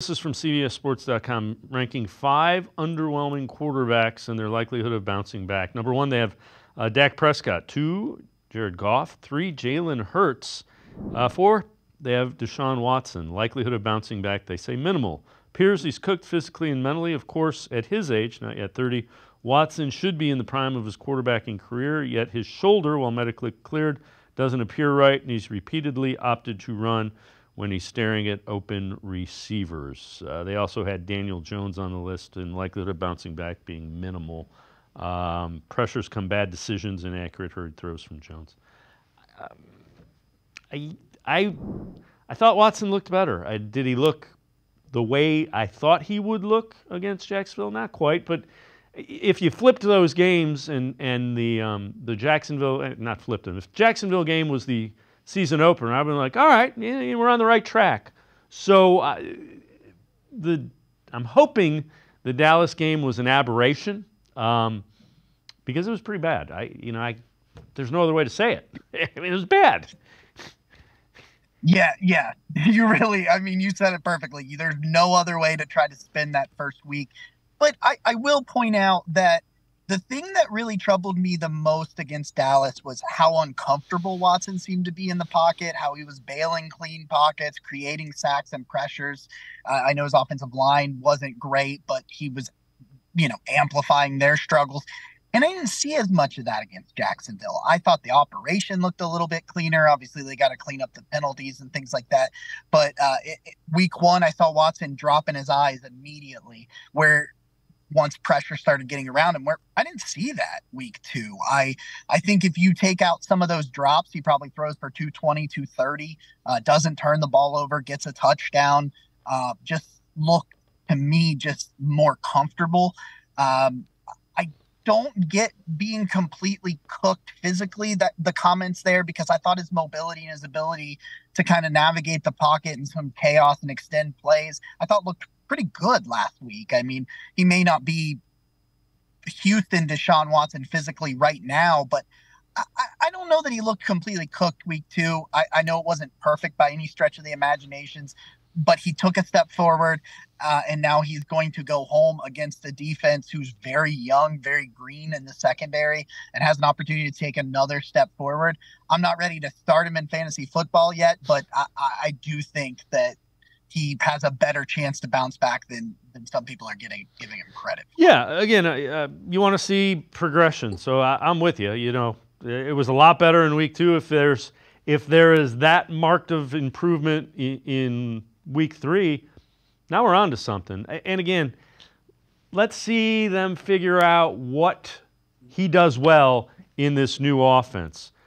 This is from CBSSports.com, ranking 5 underwhelming quarterbacks and their likelihood of bouncing back. Number 1, they have Dak Prescott. 2, Jared Goff. 3, Jalen Hurts. 4, they have Deshaun Watson. Likelihood of bouncing back, they say minimal. Appears he's cooked physically and mentally. Of course, at his age, not yet 30, Watson should be in the prime of his quarterbacking career, yet his shoulder, while medically cleared, doesn't appear right, and he's repeatedly opted to run when he's staring at open receivers. They also had Daniel Jones on the list, and likelihood of bouncing back being minimal. Pressures come bad decisions, inaccurate hurried throws from Jones. I thought Watson looked better. Did he look the way I thought he would look against Jacksonville? Not quite, but if you flipped those games and the Jacksonville, not flipped them, if Jacksonville game was the season opener, I've been like, all right, yeah, we're on the right track. So I'm hoping the Dallas game was an aberration because it was pretty bad. There's no other way to say it. I mean, it was bad. Yeah. You really, you said it perfectly. There's no other way to try to spin that first week. But I will point out that the thing that really troubled me the most against Dallas was how uncomfortable Watson seemed to be in the pocket, how he was bailing clean pockets, creating sacks and pressures. I know his offensive line wasn't great, but he was, amplifying their struggles. And I didn't see as much of that against Jacksonville. I thought the operation looked a little bit cleaner. Obviously, they got to clean up the penalties and things like that. But week 1, I saw Watson dropping his eyes immediately, where once pressure started getting around him, where I didn't see that week 2. I think if you take out some of those drops, he probably throws for 220, 230, doesn't turn the ball over, gets a touchdown, just looked to me just more comfortable. I don't get being completely cooked physically, that the comments there, because I thought his mobility and his ability to kind of navigate the pocket and some chaos and extend plays, I thought looked pretty good last week. He may not be Houston Deshaun Watson physically right now, but I don't know that he looked completely cooked week 2. I know it wasn't perfect by any stretch of the imaginations, but he took a step forward, and now he's going to go home against a defense who's very young, very green in the secondary, and has an opportunity to take another step forward. I'm not ready to start him in fantasy football yet, but I do think that he has a better chance to bounce back than some people are giving him credit for. Yeah, again, you want to see progression. So I'm with you. It was a lot better in week 2. If there is that marked of improvement in week 3, now we're on to something. And again, let's see them figure out what he does well in this new offense.